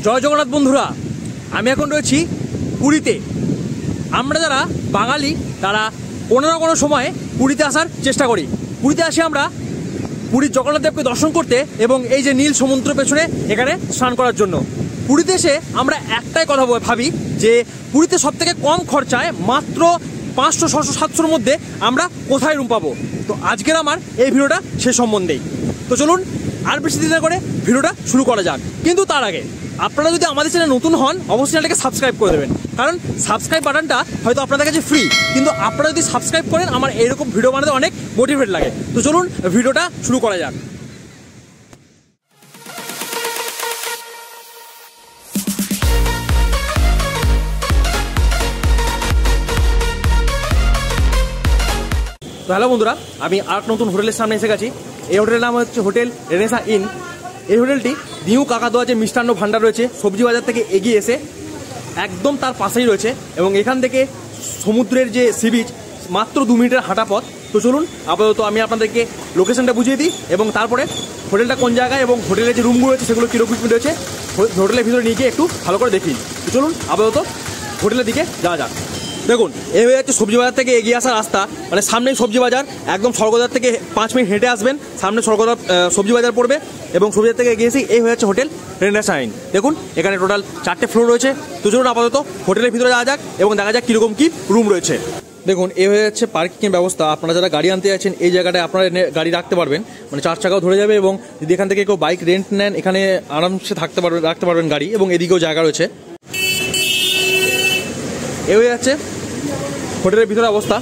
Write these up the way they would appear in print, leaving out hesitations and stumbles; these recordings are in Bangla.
জয় জগন্নাথ বন্ধুরা, আমি এখন রয়েছি পুরীতে। আমরা যারা বাঙালি তারা কোনো না কোনো সময়ে পুরীতে আসার চেষ্টা করি। পুরীতে আসি আমরা পুরীর জগন্নাথ দেবকে দর্শন করতে এবং এই যে নীল সমুদ্র পেছনে এখানে স্নান করার জন্য। পুরীতে এসে আমরা একটাই কথা ভাবি যে পুরীতে সব থেকে কম খরচায় মাত্র 500, 600, 700-র মধ্যে আমরা কোথায় রুম পাবো। তো আজকের আমার এই ভিডিওটা সে সম্বন্ধেই। তো চলুন আর বেশি দেরি না করে ভিডিওটা শুরু করা যাক। কিন্তু তার আগে আপনারা যদি আমাদের চ্যানেলে নতুন হন অবশ্যই চ্যানেলটাকে সাবস্ক্রাইব করে দেবেন, কারণ সাবস্ক্রাইব বাটনটা হয়তো আপনাদের কাছে ফ্রি, কিন্তু আপনারা যদি সাবস্ক্রাইব করেন আমার এইরকম ভিডিও বানাতে অনেক মোটিভেট লাগে। তো চলুন ভিডিওটা শুরু করা যাক। তো হ্যালো বন্ধুরা, আমি আর নতুন হোটেলের সামনে এসে গেছি। এই হোটেলের নাম হচ্ছে হোটেল রেনেসা ইন। এই হোটেলটি নিউ কাকাদোয়া যে মিষ্টান্ন ভান্ডার রয়েছে সবজি বাজার থেকে এগিয়ে এসে একদম তার পাশেই রয়েছে, এবং এখান থেকে সমুদ্রের যে সি বিচ মাত্র 2 মিনিটের হাঁটা পথ। তো চলুন আপাতত আমি আপনাদেরকে লোকেশনটা বুঝিয়ে দিই এবং তারপরে হোটেলটা কোন জায়গায় এবং হোটেলের যে রুমগুলো রয়েছে সেগুলো কীরকম রয়েছে হোটেলের ভিতরে নিয়ে গিয়ে একটু ভালো করে দেখি। তো চলুন আপাতত হোটেলের দিকে যাওয়া যাক। দেখুন, এই হয়ে যাচ্ছে সবজি বাজার থেকে এগিয়ে আসার রাস্তা। মানে সামনেই সবজি বাজার, একদম স্বর্গদ্বার থেকে 5 মিনিট হেঁটে আসবেন, সামনে স্বর্গদ্বার সবজি বাজার পড়বে এবং সবজি বাজার থেকে এগিয়ে এসে এই হয়ে যাচ্ছে হোটেল রেনেসা ইন। দেখুন এখানে টোটাল 4টে ফ্লোর রয়েছে। তো চলুন আপাতত হোটেলের ভিতরে যাওয়া যাক এবং দেখা যাক কীরকম কী রুম রয়েছে। দেখুন এই হয়ে যাচ্ছে পার্কিংয়ের ব্যবস্থা। আপনারা যারা গাড়ি আনতে যাচ্ছেন এই জায়গাটায় আপনারা গাড়ি রাখতে পারবেন, মানে 4 চাকাও ধরে যাবে, এবং যদি এখান থেকে কেউ বাইক রেন্ট নেন এখানে আরামসে রাখতে পারবেন গাড়ি, এবং এদিকেও জায়গা রয়েছে। এ হয়ে যাচ্ছে হোটেলের ভিতরে অবস্থা।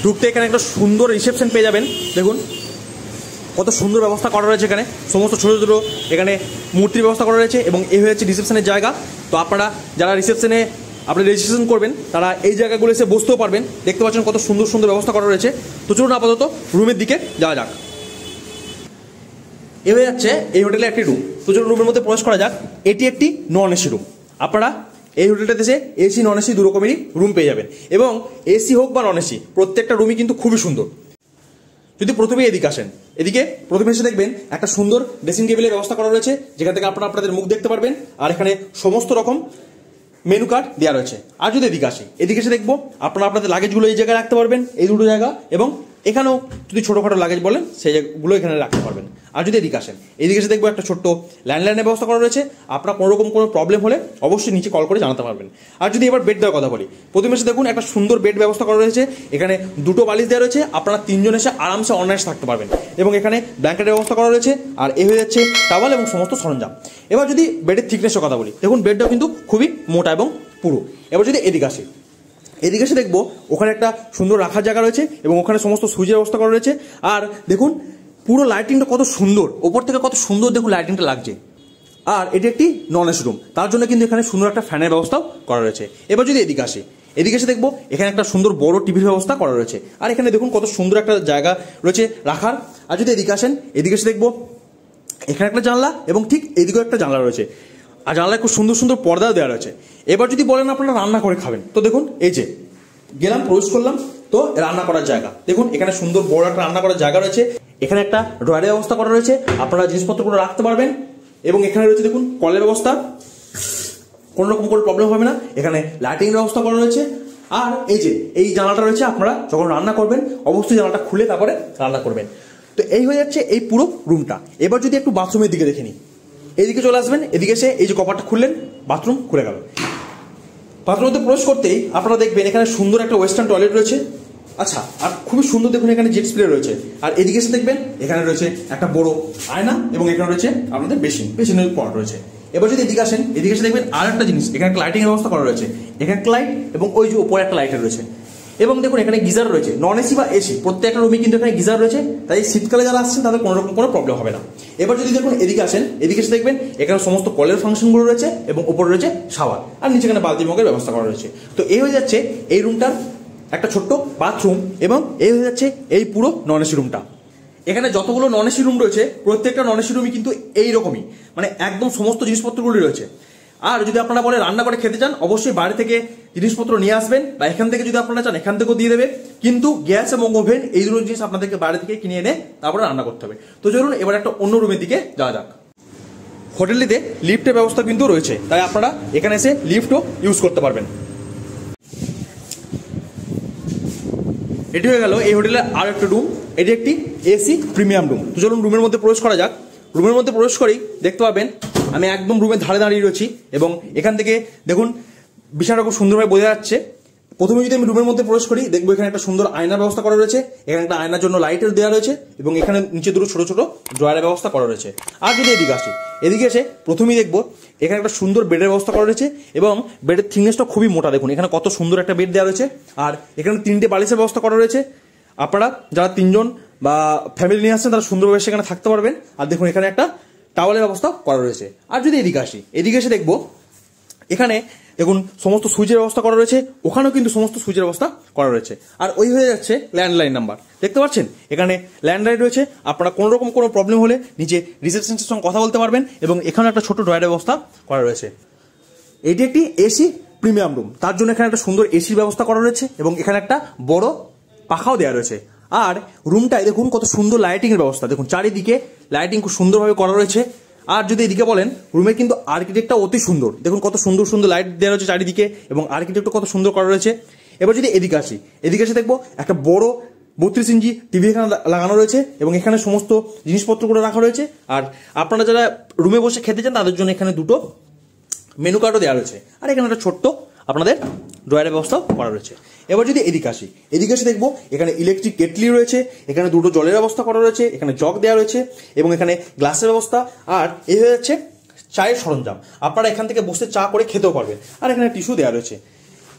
ঢুকতে এখানে একটা সুন্দর রিসেপশন পেয়ে যাবেন। দেখুন কত সুন্দর ব্যবস্থা করা রয়েছে, এখানে সমস্ত ছোটো ছোটো এখানে মূর্তির ব্যবস্থা করা রয়েছে, এবং এই হচ্ছে রিসেপশনের জায়গা। তো আপনারা যারা রিসেপশনে আপনি রেজিস্ট্রেশন করবেন তারা এই জায়গাগুলো এসে বসতেও পারবেন। দেখতে পাচ্ছেন কত সুন্দর সুন্দর ব্যবস্থা করা রয়েছে। তো চলুন আপাতত রুমের দিকে যাওয়া যাক। এ হয়ে যাচ্ছে এই হোটেলে একটি রুম। তো চলুন রুমের মধ্যে প্রবেশ করা যাক। এটি একটি নন এসি রুম। আপনারা এই হোটেলটাতে এসে এসি নন এসি 2 রকমেরই রুম পেয়ে যাবেন, এবং এসি হোক বা নন এসি প্রত্যেকটা রুমই কিন্তু খুবই সুন্দর। যদি প্রথমে এদিকে আসেন, এদিকে প্রথমে এসে দেখবেন একটা সুন্দর ড্রেসিং টেবিলের ব্যবস্থা করা রয়েছে, যেখান থেকে আপনারা আপনাদের মুখ দেখতে পারবেন, আর এখানে সমস্ত রকম মেনু কার্ড দেওয়া রয়েছে। আর যদি এদিকে আসি, এদিকে এসে দেখবো আপনারা আপনাদের লাগেজগুলো এই জায়গায় রাখতে পারবেন, এই দুটো জায়গা, এবং এখানেও যদি ছোটোখাটো লাগেজ বলেন সেই জায়গাগুলো এখানে রাখতে পারবেন। আর যদি এদিকে আসেন, এদিকে এসে দেখবো একটা ছোট্ট ল্যান্ডলাইনের ব্যবস্থা করা রয়েছে। আপনার কোনোরকম কোনো প্রবলেম হলে অবশ্যই নিচে কল করে জানাতে পারবেন। আর যদি এবার বেড দেওয়ার কথা বলি, প্রথমে এসে দেখুন একটা সুন্দর বেড ব্যবস্থা করা রয়েছে। এখানে 2টো বালিশ দেওয়া রয়েছে, আপনারা 3 জন এসে আরামসে অনায়াসে থাকতে পারবেন, এবং এখানে ব্ল্যাঙ্কেটের ব্যবস্থা করা রয়েছে। আর এ হয়ে যাচ্ছে টাওয়াল এবং সমস্ত সরঞ্জাম। এবার যদি বেডের থিকনেসের কথা বলি, দেখুন বেডটাও কিন্তু খুবই মোটা এবং পুরো। এবার যদি এদিকে আসি, এদিকে এসে দেখবো ওখানে একটা সুন্দর রাখার জায়গা রয়েছে, এবং ওখানে সমস্ত সুইচের ব্যবস্থা করা রয়েছে। আর দেখুন পুরো লাইটিংটা কত সুন্দর, ওপর থেকে কত সুন্দর দেখুন লাইটিংটা লাগছে। আর এটি একটি নন এসি রুম, তার জন্য কিন্তু এখানে সুন্দর একটা ফ্যানের ব্যবস্থাও করা রয়েছে। এবার যদি এদিকে আসি, এদিকে এসে দেখবো এখানে একটা সুন্দর বড় টিভির ব্যবস্থা করা রয়েছে, আর এখানে দেখুন কত সুন্দর একটা জায়গা রয়েছে রাখার। আর যদি এদিকে আসেন, এদিকে এসে দেখবো এখানে একটা জানলা, এবং ঠিক এদিকেও একটা জানলা রয়েছে, আর জানলায় খুব সুন্দর সুন্দর পর্দাও দেওয়া রয়েছে। এবার যদি বলেন আপনারা রান্না করে খাবেন, তো দেখুন এই যে গেলাম, প্রবেশ করলাম, তো রান্না করার জায়গা। দেখুন এখানে সুন্দর বড় একটা রান্না করার জায়গা রয়েছে, এখানে একটা ড্রয়ারের ব্যবস্থা করা রয়েছে, আপনারা জিনিসপত্রগুলো রাখতে পারবেন, এবং এখানে রয়েছে দেখুন কলের ব্যবস্থা, কোনো রকম কোনো প্রবলেম হবে না। এখানে লাইটিং ব্যবস্থা করা রয়েছে, আর এই যে এই জানলাটা রয়েছে, আপনারা যখন রান্না করবেন অবশ্যই জানলাটা খুলে তারপরে রান্না করবেন। তো এই হয়ে যাচ্ছে এই পুরো রুমটা। এবার যদি একটু বাথরুমের দিকে দেখে নিই, এইদিকে চলে আসবেন, এদিকে এসে এই যে কপারটা খুললেন, বাথরুম খুলে গেল। বাথরুমের মধ্যে প্রবেশ করতেই আপনারা দেখবেন এখানে সুন্দর একটা ওয়েস্টার্ন টয়লেট রয়েছে। আচ্ছা, আর খুবই সুন্দর দেখুন এখানে জেট স্প্রে রয়েছে। আর এদিকে এসে দেখবেন এখানে রয়েছে একটা বড় আয়না, এবং এখানে রয়েছে আপনাদের বেসিনের পট রয়েছে। এবার যদি এদিকে আসেন, এদিকে এসে দেখবেন আর একটা জিনিস, এখানে একটা লাইটিং ব্যবস্থা করা রয়েছে, এখানে একটা লাইট এবং ওই যে উপরে একটা লাইটার রয়েছে, এবং দেখুন এখানে গিজার রয়েছে। নন এসি বা এসি প্রত্যেকটা রুমে কিন্তু এখানে গিজার রয়েছে, তাই শীতকালে যারা আসছেন তাদের কোনো রকম কোনো প্রবলেম হবে না। এবার যদি দেখুন এদিকে আসেন, এদিকে এসে দেখবেন এখানে সমস্ত কলের ফাংশনগুলো রয়েছে, এবং উপরে রয়েছে শাওয়ার, আর নিচে এখানে বালতি মগের ব্যবস্থা করা রয়েছে। তো এই হয়ে যাচ্ছে এই রুমটার একটা ছোট্ট বাথরুম, এবং এই হয়ে যাচ্ছে এই পুরো নন এসি রুমটা। এখানে যতগুলো নন এসি রুম রয়েছে প্রত্যেকটা নন এসি রুমই কিন্তু এইরকমই, মানে একদম সমস্ত জিনিসপত্রগুলি রয়েছে। আর যদি আপনারা বলে রান্না করে খেতে চান অবশ্যই বাইরে থেকে জিনিসপত্র নিয়ে আসবেন, বা এখান থেকে যদি আপনারা চান এখান থেকেও দিয়ে দেবে, কিন্তু গ্যাস এবং ওভেন এই দুটো জিনিস আপনাদেরকে বাইরে থেকে কিনে এনে তারপরে রান্না করতে হবে। তো চলুন এবার একটা অন্য রুমের দিকে যাওয়া যাক। হোটেলটিতে লিফটের ব্যবস্থা কিন্তু রয়েছে, তাই আপনারা এখানে এসে লিফটও ইউজ করতে পারবেন। এটি হয়ে গেল এই হোটেলের আর একটা রুম। এটি একটি এসি প্রিমিয়াম রুম। তো চলুন রুমের মধ্যে প্রবেশ করা যাক। রুমের মধ্যে প্রবেশ করেই দেখতে পাবেন আমি একদম রুমের ধারে দাঁড়িয়ে রয়েছি এবং এখান থেকে দেখুন বিছানাটা খুব সুন্দরভাবে বোঝা যাচ্ছে। প্রথমে যদি আমি রুমের মধ্যে প্রবেশ করি দেখবো এখানে একটা সুন্দর আয়নার ব্যবস্থা করা রয়েছে, এখানে একটা আয়নার জন্য লাইটের দেওয়া রয়েছে এবং এখানে নিচে দুটো ছোট ছোট ড্রয়ারের ব্যবস্থা করা রয়েছে। আর যদি এদিকে আসি, এদিকে এসে প্রথমেই দেখবো এখানে একটা সুন্দর বেডের ব্যবস্থা করা রয়েছে এবং বেডের থিকনেসটা খুবই মোটা। দেখুন এখানে কত সুন্দর একটা বেড দেওয়া রয়েছে আর এখানে 3টে বালিশের ব্যবস্থা করা রয়েছে। আপনারা যারা 3জন বা ফ্যামিলি নিয়ে আসছেন তারা সুন্দরভাবে সেখানে থাকতে পারবেন। আর দেখুন এখানে একটা টাওয়ালের ব্যবস্থা করা রয়েছে। আর যদি এদিকে আসি, এদিকে এসে দেখবো এখানে দেখুন সমস্ত সুইচের ব্যবস্থা করা রয়েছে, ওখানেও কিন্তু সমস্ত সুইচের ব্যবস্থা করা রয়েছে। আর ওই হয়ে যাচ্ছে ল্যান্ডলাইন নাম্বার, দেখতে পাচ্ছেন এখানে ল্যান্ডলাইন রয়েছে। আপনারা কোনো রকম কোনো প্রবলেম হলে নিচে রিসেপশনিস্টের সঙ্গে কথা বলতে পারবেন এবং এখানে একটা ছোট ড্রয়ারের ব্যবস্থা করা রয়েছে। এটি একটি এসি প্রিমিয়াম রুম, তার জন্য এখানে একটা সুন্দর এসির ব্যবস্থা করা রয়েছে এবং এখানে একটা বড় পাখাও দেওয়া রয়েছে। আর রুমটায় দেখুন কত সুন্দর লাইটিং এর ব্যবস্থা, দেখুন চারিদিকে লাইটিং খুব সুন্দরভাবে করা রয়েছে। আর যদি এদিকে বলেন রুমের কিন্তু আর্কিটেক্টটা অতি সুন্দর, দেখুন কত সুন্দর সুন্দর লাইট দেওয়া রয়েছে চারিদিকে এবং আর্কিটেক্টও কত সুন্দর করা রয়েছে। এবার যদি এদিকে আসি, এদিকে এসে দেখবো একটা বড় 32 ইঞ্চি টিভি এখানে লাগানো রয়েছে এবং এখানে সমস্ত জিনিসপত্রগুলো রাখা রয়েছে। আর আপনারা যারা রুমে বসে খেতে চান তাদের জন্য এখানে দুটো মেনু কার্ডও দেওয়া রয়েছে। আর এখানে একটা ছোট্ট আপনাদের ড্রয়ারের ব্যবস্থাও করা রয়েছে। এবার যদি এদিকে আসি, এদিকে এসে দেখবো এখানে ইলেকট্রিক কেটলি রয়েছে, এখানে দুটো জলের ব্যবস্থা করা রয়েছে, এখানে জগ দেওয়া রয়েছে এবং এখানে গ্লাসের ব্যবস্থা। আর এই হয়ে যাচ্ছে চায়ের সরঞ্জাম, আপনারা এখান থেকে বসে চা করে খেতেও পারবেন। আর এখানে টিস্যু দেওয়া রয়েছে।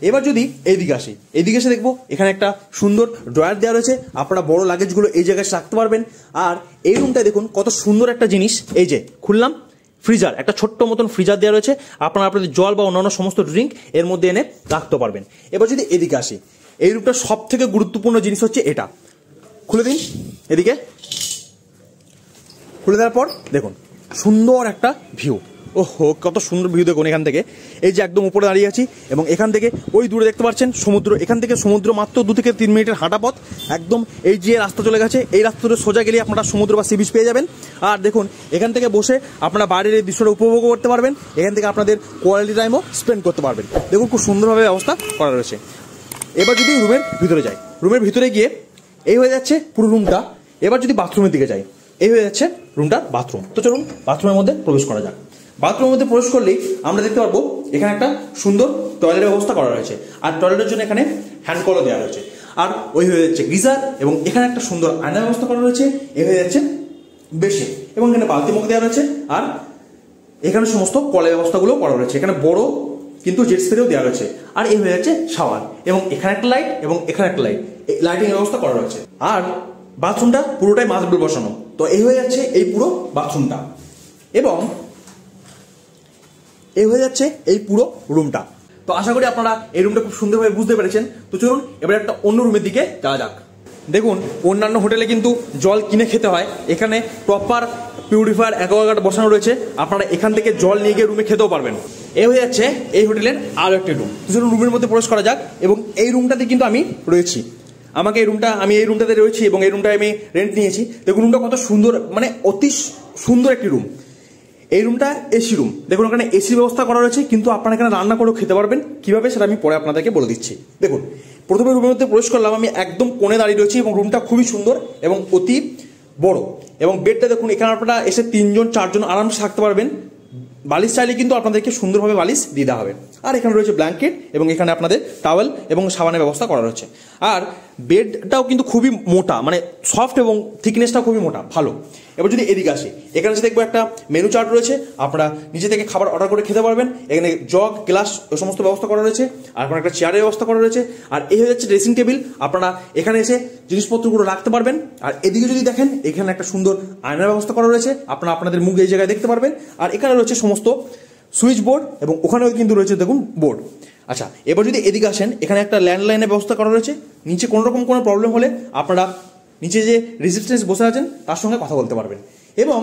এবার যদি এইদিকে আসি, এদিকে এসে দেখবো এখানে একটা সুন্দর ড্রয়ার দেওয়া রয়েছে, আপনারা বড় লাগেজগুলো এই জায়গায় রাখতে পারবেন। আর এই রুমটায় দেখুন কত সুন্দর একটা জিনিস, এই যে খুললাম ফ্রিজার, একটা ছোট্ট মতন ফ্রিজার দেওয়া রয়েছে, আপনারা আপনাদের জল বা অন্যান্য সমস্ত ড্রিঙ্ক এর মধ্যে এনে রাখতে পারবেন। এবার যদি এদিকে আসি, এই রুমটার সব থেকে গুরুত্বপূর্ণ জিনিস হচ্ছে এটা। খুলে দিন, এদিকে খুলে দেওয়ার পর দেখুন সুন্দর একটা ভিউ। ওহো কত সুন্দর ভিউ দেখুন এখান থেকে। এই যে একদম উপরে দাঁড়িয়ে আছি এবং এখান থেকে ওই দূরে দেখতে পাচ্ছেন সমুদ্র, এখান থেকে সমুদ্র মাত্র 2 থেকে 3 মিনিটের হাঁটা পথ। একদম এই যে রাস্তা চলে গেছে, এই রাস্তা ধরে সোজা গেলে আপনারা সমুদ্র বা সি বিচ পেয়ে যাবেন। আর দেখুন এখান থেকে বসে আপনারা বাইরের এই দৃশ্যটা উপভোগ করতে পারবেন, এখান থেকে আপনাদের কোয়ালিটি টাইমও স্পেন্ড করতে পারবেন। দেখুন খুব সুন্দরভাবে ব্যবস্থা করা রয়েছে। এবার যদি রুমের ভিতরে যাই, রুমের ভিতরে গিয়ে এই হয়ে যাচ্ছে পুরো রুমটা। এবার যদি বাথরুমের দিকে যাই, এই হয়ে যাচ্ছে রুমটার বাথরুম। তো চলুন বাথরুমের মধ্যে প্রবেশ করা যাক। বাথরুমের মধ্যে প্রবেশ করলেই আমরা দেখতে পারবো এখানে একটা সুন্দর টয়লেটের ব্যবস্থা করা রয়েছে। আর টয়লেটের জন্য এখানে হ্যান্ড কলও দেওয়া রয়েছে। আর ওই হয়ে যাচ্ছে গিজার এবং এখানে একটা সুন্দর আয়নার ব্যবস্থা করা রয়েছে। এ হয়ে যাচ্ছে বেসিন এবং এখানে বালতি মুখ দেওয়া রয়েছে। আর এখানে সমস্ত কলের ব্যবস্থাগুলো করা রয়েছে, এখানে বড় কিন্তু জেট স্প্রেও দেওয়া রয়েছে। আর এই হয়ে যাচ্ছে শাওয়ার এবং এখানে একটা লাইট এবং এখানে একটা লাইট, লাইটিং ব্যবস্থা করা রয়েছে। আর বাথরুমটা পুরোটাই মার্বেল বসানো। তো এই হয়ে যাচ্ছে এই পুরো বাথরুমটা এবং এই হয়ে যাচ্ছে এই পুরো রুমটা। তো আশা করি আপনারা এই রুমটা খুব সুন্দরভাবে বুঝতে পেরেছেন। তো চলুন এবার একটা অন্য রুমের দিকে যাওয়া যাক। দেখুন অন্যান্য হোটেলে কিন্তু জল কিনে খেতে হয়, এখানে প্রপার পিউরিফায়ার অ্যাকোয়াগার্ড বসানো রয়েছে, আপনারা এখান থেকে জল নিয়ে গিয়ে রুমে খেতেও পারবেন। এই হয়ে যাচ্ছে এই হোটেলের আরও একটি রুম। তো চলুন রুমের মধ্যে প্রবেশ করা যাক। এবং এই রুমটাতে কিন্তু আমি রয়েছি, আমি এই রুমটাতে রয়েছি এবং এই রুমটায় আমি রেন্ট নিয়েছি। দেখুন রুমটা কত সুন্দর, মানে অতি সুন্দর একটি রুম। এই রুমটা এসি রুম, দেখুন এখানে এসি ব্যবস্থা করা রয়েছে, কিন্তু আপনারা এখানে রান্না করেও খেতে পারবেন। কিভাবে সেটা আমি পরে আপনাদেরকে বলে দিচ্ছি। দেখুন প্রথমে রুমের মধ্যে প্রবেশ করলাম, আমি একদম কোণে দাঁড়িয়ে রয়েছি এবং রুমটা খুবই সুন্দর এবং অতি বড়। এবং বেডটা দেখুন এখানে আপনারা এসে 3জন 4জন আরামসে থাকতে পারবেন। বালিশ চাইলে কিন্তু আপনাদেরকে সুন্দরভাবে বালিশ দিয়ে দেওয়া হবে। আর এখানে রয়েছে ব্ল্যাঙ্কেট এবং এখানে আপনাদের টাওয়েল এবং সাবানের ব্যবস্থা করা রয়েছে। আর বেডটাও কিন্তু খুবই মোটা, মানে সফট এবং থিকনেসটাও খুবই মোটা, ভালো। এবার যদি এদিকে আসি, এখানে এসে দেখবো একটা মেনু চার্ট রয়েছে, আপনারা নিজে থেকে খাবার অর্ডার করে খেতে পারবেন। এখানে জগ গ্লাস সমস্ত ব্যবস্থা করা রয়েছে। আর এখানে একটা চেয়ারের ব্যবস্থা করা রয়েছে। আর এই হয়ে যাচ্ছে ড্রেসিং টেবিল, আপনারা এখানে এসে জিনিসপত্রগুলো রাখতে পারবেন। আর এদিকে যদি দেখেন এখানে একটা সুন্দর আয়নার ব্যবস্থা করা রয়েছে, আপনারা আপনাদের মুখ এই জায়গায় দেখতে পারবেন। আর এখানে রয়েছে সমস্ত সুইচ বোর্ড এবং ওখানেও কিন্তু রয়েছে দেখুন বোর্ড। আচ্ছা এবার যদি এদিকে আসেন, এখানে একটা ল্যান্ডলাইনের ব্যবস্থা করা রয়েছে। নিচে কোনো রকম কোনো প্রবলেম হলে আপনারা নিচে যে রিসেপশনিস্ট বসে আছেন তার সঙ্গে কথা বলতে পারবেন। এবং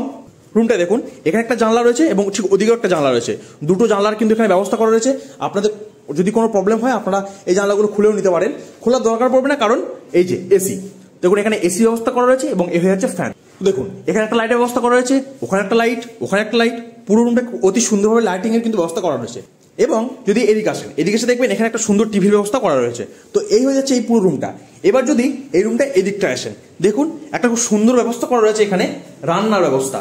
রুমটা দেখুন এখানে একটা জানলা রয়েছে এবং ঠিক ওদিকেও একটা জানলা রয়েছে, দুটো জানলার কিন্তু এখানে ব্যবস্থা করা রয়েছে। আপনাদের যদি কোনো প্রবলেম হয় আপনারা এই জানলাগুলো খুলেও নিতে পারেন, খোলার দরকার পড়বে না, কারণ এই যে এসি, দেখুন এখানে এসি ব্যবস্থা করা রয়েছে এবং এ হয়ে যাচ্ছে ফ্যান। দেখুন এখানে একটা লাইটের ব্যবস্থা করা রয়েছে, ওখানে একটা লাইট, ওখানে একটা লাইট, পুরো রুমটা অতি সুন্দরভাবে লাইটিং এর কিন্তু ব্যবস্থা করা রয়েছে। এবং যদি এদিকে আসেন, এদিকে এসে দেখবেন এখানে একটা সুন্দর টিভির ব্যবস্থা করা রয়েছে। তো এই হয়ে যাচ্ছে এই পুরো রুমটা। এবার যদি এই রুমটা এদিকটা আসেন, দেখুন একটা খুব সুন্দর ব্যবস্থা করা রয়েছে, এখানে রান্নার ব্যবস্থা।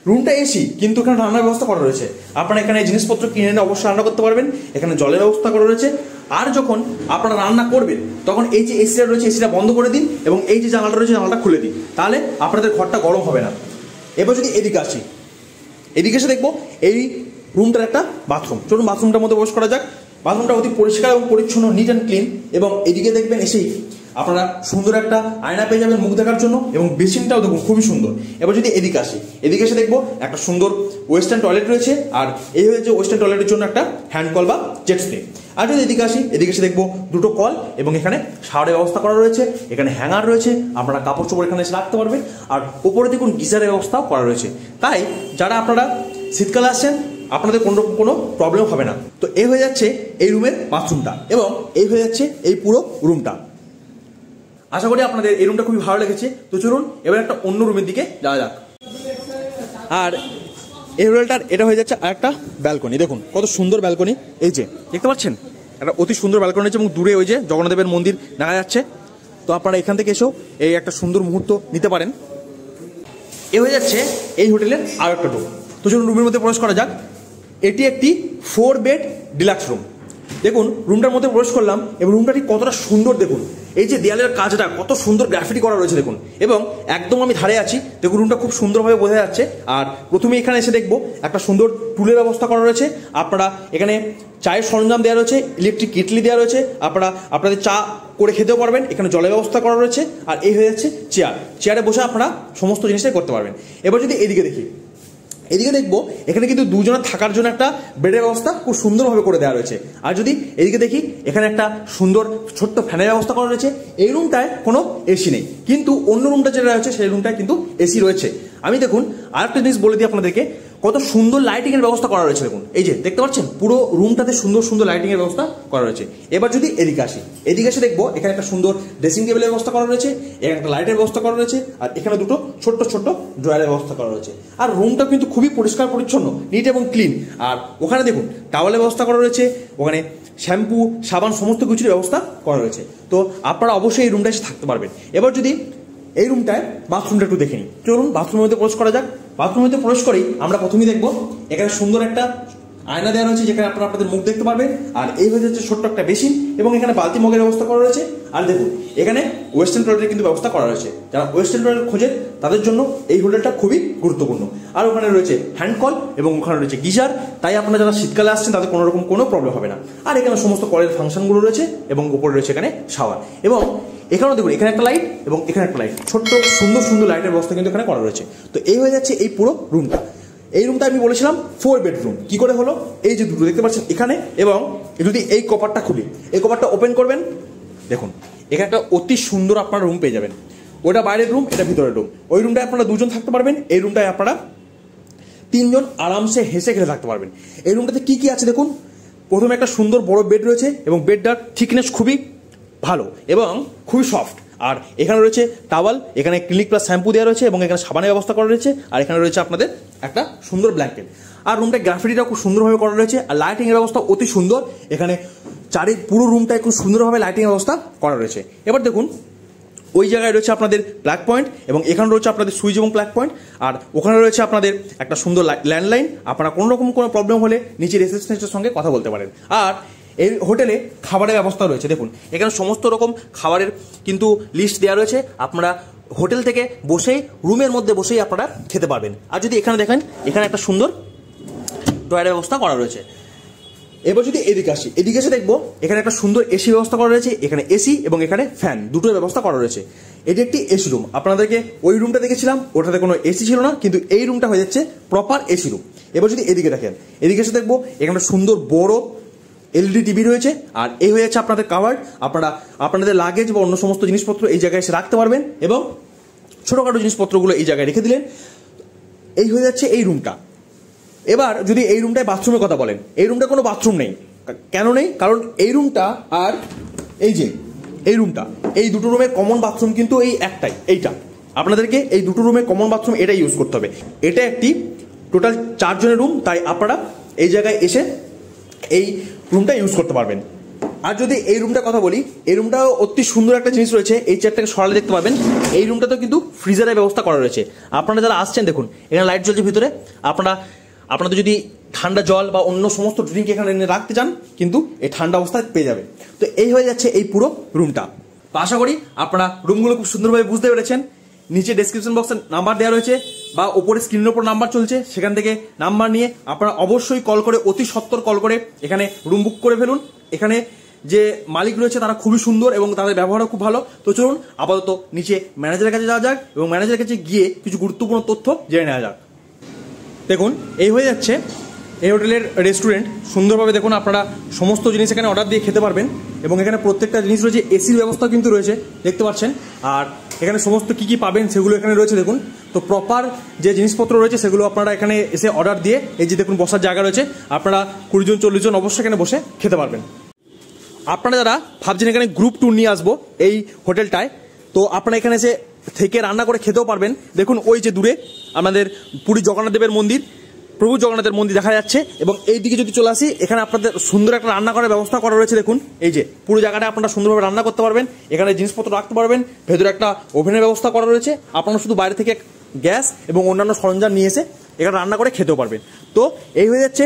রুমটা এসি কিন্তু এখানে রান্নার ব্যবস্থা করা রয়েছে। আপনারা এখানে জিনিসপত্র কিনে এনে অবশ্যই রান্না করতে পারবেন। এখানে জলের ব্যবস্থা করা রয়েছে। আর যখন আপনারা রান্না করবেন তখন এই যে এসিটা রয়েছে, এসিটা বন্ধ করে দিন এবং এই যে জানালাটা রয়েছে জানালাটা খুলে দিন, তাহলে আপনাদের ঘরটা গরম হবে না। এবার যদি এদিকে আসি, এদিকে এসে দেখবো এই রুমটার একটা বাথরুম। চলুন বাথরুমটার মধ্যে প্রবেশ করা যাক। বাথরুমটা অতি পরিষ্কার এবং পরিচ্ছন্ন, নিট অ্যান্ড ক্লিন। এবং এদিকে দেখবেন এসেই আপনারা সুন্দর একটা আয়না পেয়ে যাবেন মুখ দেখার জন্য, এবং বেসিনটাও দেখুন খুবই সুন্দর। এবার যদি এদিকে আসি, এদিকে এসে দেখবো একটা সুন্দর ওয়েস্টার্ন টয়লেট রয়েছে। আর এই হয়েছে ওয়েস্টার্ন টয়লেটের জন্য একটা হ্যান্ড কল বা জেট স্প্রে। আর যদি এদিকে আসি, এদিকে এসে দেখবো দুটো কল এবং এখানে শাওয়ারের ব্যবস্থা করা রয়েছে। এখানে হ্যাঙ্গার রয়েছে, আপনারা কাপড় চোপড় এখানে এসে রাখতে পারবেন। আর উপরে দেখুন গিজারের ব্যবস্থাও করা রয়েছে। তাই যারা আপনারা শীতকালে আসছেন আপনাদের কোনো প্রবলেম হবে না। তো এই হয়ে যাচ্ছে এই রুমের বাথরুমটা, এবং এই হয়ে যাচ্ছে এই পুরো রুমটা। আশা করি আপনাদের এই রুমটা খুবই ভালো লেগেছে। তো চলুন এবার একটা অন্য রুমের দিকে যাওয়া যাক। আর এই হোটেলটার এটা হয়ে যাচ্ছে একটা ব্যালকনি। দেখুন কত সুন্দর ব্যালকনি, এই যে দেখতে পাচ্ছেন একটা অতি সুন্দর ব্যালকনি আছে, এবং দূরে ওই যে জগন্নাথদেবের মন্দির দেখা যাচ্ছে। তো আপনারা এখান থেকে এসেও এই একটা সুন্দর মুহূর্ত নিতে পারেন। এ হয়ে যাচ্ছে এই হোটেলের আরো একটা রুম। তো চলুন রুমের মধ্যে প্রবেশ করা যাক। এটি একটি 4 বেড ডিলাক্স রুম। দেখুন রুমটার মধ্যে প্রবেশ করলাম এবং রুমটা ঠিক কতটা সুন্দর। দেখুন এই যে দেয়ালের কাজটা কত সুন্দর গ্রাফিটি করা রয়েছে দেখুন, এবং একদম আমি ধারে আছি। দেখুন রুমটা খুব সুন্দরভাবে বোঝা যাচ্ছে। আর প্রথমে এখানে এসে দেখবো একটা সুন্দর টুলের ব্যবস্থা করা রয়েছে। আপনারা এখানে চায়ের সরঞ্জাম দেওয়া রয়েছে, ইলেকট্রিক কেটলি দেওয়া রয়েছে, আপনারা আপনাদের চা করে খেতেও পারবেন। এখানে জলের ব্যবস্থা করা রয়েছে। আর এই হয়ে যাচ্ছে চেয়ার, চেয়ারে বসে আপনারা সমস্ত জিনিসটাই করতে পারবেন। এবার যদি এদিকে দেখি, এদিকে দেখবো এখানে কিন্তু দুজনের থাকার জন্য একটা বেডের ব্যবস্থা খুব সুন্দরভাবে করে দেওয়া রয়েছে। আর যদি এদিকে দেখি এখানে একটা সুন্দর ছোট্ট ফ্যানের ব্যবস্থা করা রয়েছে। এই রুমটায় কোনো এসি নেই, কিন্তু অন্য রুমটা যেটা রয়েছে সেই রুমটায় কিন্তু এসি রয়েছে। আমি দেখুন আরেকটা জিনিস বলে দিই আপনাদেরকে, কত সুন্দর লাইটিং এর ব্যবস্থা করা রয়েছে। দেখুন এই যে দেখতে পাচ্ছেন পুরো রুমটাতে সুন্দর সুন্দর লাইটিং এর ব্যবস্থা করা রয়েছে। এবার যদি এদিকে আসি, এদিকে এসে দেখবো এখানে একটা সুন্দর ড্রেসিং টেবিলের ব্যবস্থা করা রয়েছে, এখানে একটা লাইটের ব্যবস্থা করা রয়েছে, আর এখানে দুটো ছোট্ট ছোট্ট ড্রয়ারের ব্যবস্থা করা রয়েছে। আর রুমটা কিন্তু খুবই পরিষ্কার পরিচ্ছন্ন, নিট এবং ক্লিন। আর ওখানে দেখুন টাওয়ালের ব্যবস্থা করা রয়েছে, ওখানে শ্যাম্পু সাবান সমস্ত কিছুর ব্যবস্থা করা রয়েছে। তো আপনারা অবশ্যই এই রুমটা এসে থাকতে পারবেন। এবার যদি এই রুমটায় বাথরুমটা একটু দেখে নিই, চলুন বাথরুমের মধ্যে প্রবেশ করা যাক। বাথরুমের মধ্যে প্রবেশ করেই আমরা প্রথমেই দেখবো এখানে সুন্দর একটা আয়না দেওয়া রয়েছে, যেখানে আপনারা আপনাদের মুখ দেখতে পারবেন। আর এই হয়ে যাচ্ছে ছোট্ট একটা বেসিন, এবং এখানে বালতি মগের ব্যবস্থা করা রয়েছে। আর দেখুন এখানে ওয়েস্টার্ন টয়লেটের কিন্তু ব্যবস্থা করা রয়েছে। যারা ওয়েস্টার্ন টয়লেট খোঁজে তাদের জন্য এই হোটেলটা খুবই গুরুত্বপূর্ণ। আর ওখানে রয়েছে হ্যান্ড কল এবং ওখানে রয়েছে গিজার। তাই আপনারা যারা শীতকালে আসছেন তাদের কোনো রকম কোনো প্রবলেম হবে না। আর এখানে সমস্ত কলের ফাংশনগুলো রয়েছে, এবং উপরে রয়েছে এখানে শাওয়ার। এবং এখানেও দেখুন এখানে একটা লাইট এবং এখানে একটা লাইট, ছোট্ট সুন্দর সুন্দর লাইটের ব্যবস্থা কিন্তু এখানে করা রয়েছে। তো এই হয়ে যাচ্ছে এই পুরো রুমটা। এই রুমটা আমি বলেছিলাম 4 বেডরুম। কি করে হলো, এই যে দুটো দেখতে পাচ্ছেন এখানে, এবং যদি এই কপারটা খুলি, এই কপারটা ওপেন করবেন, দেখুন এখানে একটা অতি সুন্দর আপনারা রুম পেয়ে যাবেন। ওটা বাইরের রুম, এটা ভিতরের রুম। ওই রুমটায় আপনারা দুজন থাকতে পারবেন, এই রুমটায় আপনারা 3 জন আরামসে হেসে খেলে থাকতে পারবেন। এই রুমটাতে কি কি আছে দেখুন, প্রথমে একটা সুন্দর বড় বেড রয়েছে, এবং বেডটার থিকনেস খুবই ভালো এবং খুবই সফট। আর এখানে রয়েছে টাওয়াল, এখানে ক্লিনিক প্লাস শ্যাম্পু দেওয়া রয়েছে, এবং এখানে সাবানের ব্যবস্থা করা রয়েছে। আর এখানে রয়েছে আপনাদের একটা সুন্দর ব্ল্যাঙ্কেট। আর রুমটা গ্রাফিটিটা খুব সুন্দরভাবে করা রয়েছে। আর লাইটিং এর ব্যবস্থা অতি সুন্দর, এখানে পুরো রুমটায় খুব সুন্দরভাবে লাইটিং এর ব্যবস্থা করা রয়েছে। এবার দেখুন ওই জায়গায় রয়েছে আপনাদের প্লাগ পয়েন্ট, এবং এখানে রয়েছে আপনাদের সুইচ এবং প্লাগ পয়েন্ট। আর ওখানে রয়েছে আপনাদের একটা সুন্দর ল্যান্ডলাইন। আপনারা কোনো রকম কোনো প্রবলেম হলে নিচে রিসেপশনিস্টের সঙ্গে কথা বলতে পারেন। আর এই হোটেলে খাবারের ব্যবস্থা রয়েছে। দেখুন এখানে সমস্ত রকম খাবারের কিন্তু লিস্ট দেওয়া রয়েছে। আপনারা হোটেল থেকে বসেই রুমের মধ্যে বসেই আপনারা খেতে পারবেন। আর যদি এখানে দেখেন এখানে একটা সুন্দর টয়লেটের ব্যবস্থা করা রয়েছে। এবার যদি এদিকে আসি, এদিকে এসে দেখবো এখানে একটা সুন্দর এসি ব্যবস্থা করা রয়েছে। এখানে এসি এবং এখানে ফ্যান দুটোর ব্যবস্থা করা রয়েছে। এটি একটি এসি রুম। আপনাদেরকে ওই রুমটা দেখেছিলাম, ওটাতে কোনো এসি ছিল না, কিন্তু এই রুমটা হয়ে যাচ্ছে প্রপার এসি রুম। এবার যদি এদিকে দেখেন, এদিকে এসে দেখবো এখানে সুন্দর বড় এলইডি টিভি রয়েছে। আর এই হয়ে যাচ্ছে আপনাদের কাভার্ড। আপনারা আপনাদের লাগেজ বা অন্য সমস্ত জিনিসপত্র এই জায়গায় এসে রাখতে পারবেন, এবং ছোটখাটো জিনিসপত্রগুলো এই জায়গায় রেখে দিলেন। এই হয়ে যাচ্ছে এই রুমটা। এবার যদি এই রুমটায় বাথরুমের কথা বলেন, এই রুমটা কোনো বাথরুম নেই। কেন নেই? কারণ এই রুমটা আর এই যে এই রুমটা, এই দুটো রুমের কমন বাথরুম কিন্তু এই একটাই, এইটা। আপনাদেরকে এই দুটো রুমে কমন বাথরুম এটা ইউজ করতে হবে। এটা একটি টোটাল 4 জনের রুম, তাই আপনারা এই জায়গায় এসে এই রুমটা ইউজ করতে পারবেন। আর যদি এই রুমটার কথা বলি, এই রুমটাও অতি সুন্দর একটা জিনিস রয়েছে। এই চেয়ারটাকে সরালে দেখতে পাবেন এই রুমটাতেও কিন্তু ফ্রিজারের ব্যবস্থা করা রয়েছে। আপনারা যারা আসছেন দেখুন এখানে লাইট জ্বলছে ভিতরে। আপনাদের যদি ঠান্ডা জল বা অন্য সমস্ত ড্রিঙ্ক এখানে এনে রাখতে চান কিন্তু এই ঠান্ডা অবস্থায় পেয়ে যাবেন। তো এই হয়ে যাচ্ছে এই পুরো রুমটা। তো আশা করি আপনারা রুমগুলো খুব সুন্দরভাবে বুঝতে পেরেছেন। নিচে ডেসক্রিপশন বক্সে নাম্বার দেওয়া রয়েছে বা ওপরে স্ক্রিনের উপর নাম্বার চলছে, সেখান থেকে নাম্বার নিয়ে আপনারা অবশ্যই কল করে, অতি সত্বর কল করে এখানে রুম বুক করে ফেলুন। এখানে যে মালিক রয়েছে তারা খুবই সুন্দর এবং তাদের ব্যবহারও খুব ভালো। তো চলুন আপাতত নিচে ম্যানেজারের কাছে যাওয়া যাক এবং ম্যানেজারের কাছে গিয়ে কিছু গুরুত্বপূর্ণ তথ্য জেনে নেওয়া যাক। দেখুন এই হয়ে যাচ্ছে এই হোটেলের রেস্টুরেন্ট। সুন্দরভাবে দেখুন আপনারা সমস্ত জিনিস এখানে অর্ডার দিয়ে খেতে পারবেন এবং এখানে প্রত্যেকটা জিনিস রয়েছে, এসির ব্যবস্থা কিন্তু রয়েছে দেখতে পাচ্ছেন। আর এখানে সমস্ত কি কি পাবেন সেগুলো এখানে রয়েছে দেখুন। তো প্রপার যে জিনিসপত্র রয়েছে সেগুলো আপনারা এখানে এসে অর্ডার দিয়ে, এই যে দেখুন বসার জায়গা রয়েছে, আপনারা 20 জন 40 জন অবশ্যই এখানে বসে খেতে পারবেন। আপনারা যারা ভাবছেন এখানে গ্রুপ ট্যুর নিয়ে আসবো এই হোটেলটায়, তো আপনারা এখানে এসে থেকে রান্না করে খেতেও পারবেন। দেখুন ওই যে দূরে আমাদের পুরী জগন্নাথ দেবের মন্দির, প্রভু জগন্নাথের মন্দির দেখা যাচ্ছে এবং এই দিকে যদি চলে আসি এখানে আপনাদের সুন্দর একটা রান্না করার ব্যবস্থা করা রয়েছে। দেখুন এই যে পুরো জায়গাটা আপনারা সুন্দরভাবে রান্না করতে পারবেন, এখানে জিনিসপত্র রাখতে পারবেন, ভেতরে একটা ওভেনের ব্যবস্থা করা রয়েছে। আপনারা শুধু বাইরে থেকে গ্যাস এবং অন্যান্য সরঞ্জাম নিয়ে এসে এখানে রান্না করে খেতেও পারবেন। তো এই হয়ে যাচ্ছে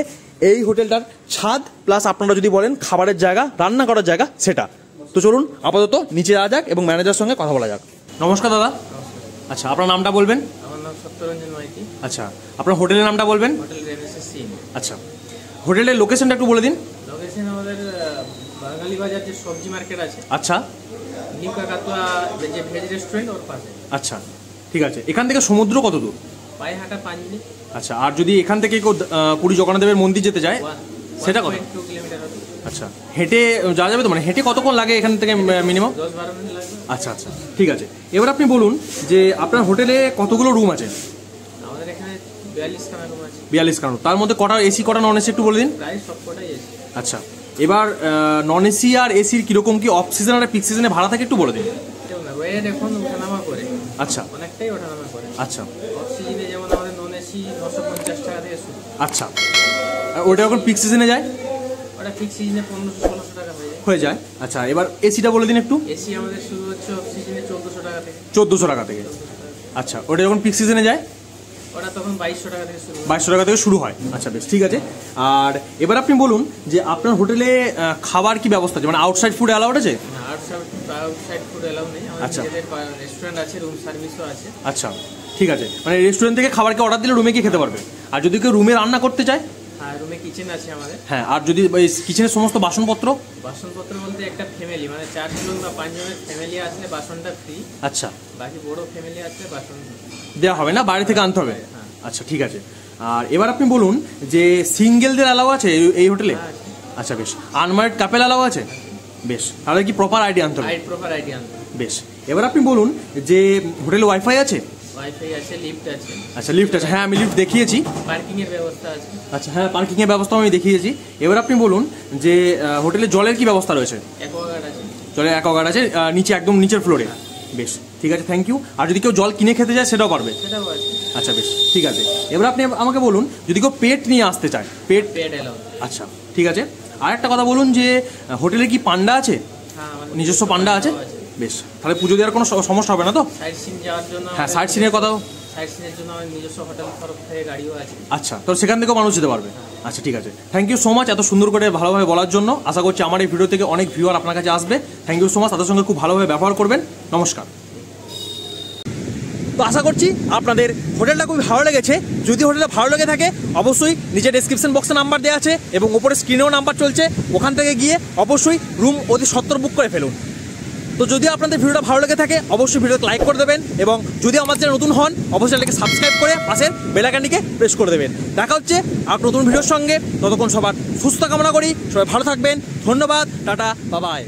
এই হোটেলটার ছাদ প্লাস আপনারা যদি বলেন খাবারের জায়গা, রান্না করার জায়গা সেটা। তো চলুন আপাতত নিচে যাওয়া যাক এবং ম্যানেজারের সঙ্গে কথা বলা যাক। নমস্কার দাদা। আচ্ছা আপনার নামটা বলবেন? আমার নাম সত্যরঞ্জন মাইতি। আচ্ছা আপনার হোটেলের নামটা বলবেন? হোটেল রেনেসেন্স। আচ্ছা হোটেলের লোকেশনটা একটু বলে দিন। লোকেশন আমাদের বাঙালি বাজার যে সবজি মার্কেট আছে, আচ্ছা নিউ কাকাতুয়া যে ভেজ রেস্টুরেন্ট ওর পাশে। আচ্ছা ঠিক আছে। এখান থেকে সমুদ্র কত দূর? পায়ে হাঁটা 5 মিনিট। আচ্ছা আর যদি এখান থেকে কেউ পুরী জগন্নাথ দেবের মন্দির যেতে যায় সেটা কত? 2 কিলোমিটার হবে। আচ্ছা হেঁটে যাওয়া যাবে তো? মানে হেঁটে কতক্ষণ লাগে এখান থেকে মিনিমাম? 10-12 মিনিট লাগবে। আচ্ছা আচ্ছা ঠিক আছে। এবার আপনি বলুন যে আপনার হোটেলে কতগুলো রুম আছে? আমাদের এখানে 42 খানা রুম আছে। 42 খানা। তার মধ্যে কটা এসি কটা নন এসি একটু বলে দিন। প্রায় সবকটাই এসি। আচ্ছা এবার নন এসি আর এসির কিরকম কি অফ সিজন আর পিক সিজনে ভাড়া থাকে একটু বলে দিন। ওয়েট এখন ওঠানামা করে, আচ্ছা অনেকটাই ওঠানামা করে। আচ্ছা অফ সিজনে যেমন আমাদের নন এসি 950 টাকা থেকে শুরু। আচ্ছা ওটা যখন পিক সিজনে যায়? ওটা পিক সিজনে 1500-1600 টাকা হয়ে যায়। আচ্ছা এবার এসিটা বলে দিন একটু। এসি আমাদের শুরু হচ্ছে অফ সিজনে 1400 টাকা থেকে। 1400 টাকা থেকে। আচ্ছা ওটা যখন পিক সিজনে যায়? ওটা তখন 2200 টাকা থেকে শুরু। 2200 টাকা থেকে শুরু হয়। আচ্ছা বেশ ঠিক আছে। আর এবার আপনি বলুন যে আপনার হোটেলে খাবার কি ব্যবস্থা আছে, মানে আউটসাইড ফুড অ্যালাউড আছে? আউটসাইড ফুড অ্যালাউ নেই। আচ্ছা রেস্টুরেন্ট আছে, রুম সার্ভিসও আছে। আচ্ছা ঠিক আছে। মানে রেস্টুরেন্ট থেকে খাবারকে অর্ডার দিলে রুমে গিয়ে খেতে পারবে। আর যদি কেউ রুমে রান্না করতে চায়? হ্যাঁ রুমে কিচেন আছে আমাদের। হ্যাঁ আর যদি কিচেনের সমস্ত বাসনপত্র বলতে একটা ফ্যামিলি মানে 4 জন বা 5 জনের ফ্যামিলি আসলে বাসনটা ফ্রি। আচ্ছা বাকি বড় ফ্যামিলি আসলে বাসন দেওয়া হবে না, বাইরে থেকে আনতে হবে। আচ্ছা ঠিক আছে। আর এবার আপনি বলুন যে সিঙ্গেলদের অ্যালাউ আছে এই হোটেলে? আচ্ছা বেশ। আনম্যারিড কাপেল অ্যালাউ আছে? বেশ তাহলে কি প্রপার আইডি আনতে হবে? প্রপার আইডি আনতে হবে। বেশ এবার আপনি বলুন যে হোটেলে ওয়াইফাই আছে? ওয়াইফাই আছে, লিফট আছে। আচ্ছা লিফট আছে, হ্যাঁ আমি লিফট দেখিয়েছি। পার্কিং এর ব্যবস্থা আছে। আচ্ছা হ্যাঁ পার্কিং এর ব্যবস্থা আমি দেখিয়েছি। এবার আপনি বলুন যে হোটেলে জলের কি ব্যবস্থা রয়েছে? অ্যাকোয়াগার্ড আছে। জলের অ্যাকোয়াগার্ড আছে নিচে একদম নিচের ফ্লোরে? বেশ ঠিক আছে থ্যাংক ইউ। আর যদি কেউ জল কিনে খেতে যায় সেটাও পারবে? সেটাও আছে। আচ্ছা বেশ ঠিক আছে। এবার আপনি আমাকে বলুন যদি কেউ পেট নিয়ে আসতে চায়? পেট এলাও। আচ্ছা ঠিক আছে। আর একটা কথা বলুন যে হোটেলে কি পান্ডা আছে? হ্যাঁ নিজস্ব পান্ডা আছে? বেশ তাহলে পুজো দেওয়ার কোনো সমস্যা হবে না তো? সাইট সিন যাওয়ার জন্য। হ্যাঁ সাইট সিনের কথাও? সাইট সিনের জন্য আমাদের নিজস্ব হোটেল তরফ থেকে গাড়িও আছে। আচ্ছা তো সেখান থেকেও মানুষ যেতে পারবে? আচ্ছা ঠিক আছে থ্যাংক ইউ সো মাচ এত সুন্দর করে ভালোভাবে বলার জন্য। আশা করছি আমার এই ভিডিও থেকে অনেক ভিউয়ার আপনার কাছে আসবে। থ্যাংক ইউ সো মাচ, তাদের সঙ্গে খুব ভালোভাবে ব্যবহার করবেন। নমস্কার। তো আশা করছি আপনাদের হোটেলটা খুবই ভালো লেগেছে। যদি হোটেলটা ভালো লেগে থাকে অবশ্যই নিচে ডেসক্রিপশন বক্সে নাম্বার দেওয়া আছে এবং ওপরে স্ক্রিনেও নাম্বার চলছে, ওখান থেকে গিয়ে অবশ্যই রুম অতি সত্বর বুক করে ফেলুন। তো যদি আপনাদের ভিডিওটা ভালো লেগে থাকে অবশ্যই ভিডিওতে লাইক করে দেবেন এবং যদি আমার চ্যানেল নতুন হন অবশ্যই এটাকে সাবস্ক্রাইব করে পাশের বেল আইকনটিকে প্রেস করে দেবেন। দেখা হচ্ছে আর নতুন ভিডিওর সঙ্গে। ততক্ষণ সবার সুস্থ কামনা করি, সবাই ভালো থাকবেন। ধন্যবাদ, টাটা, বাই বাই।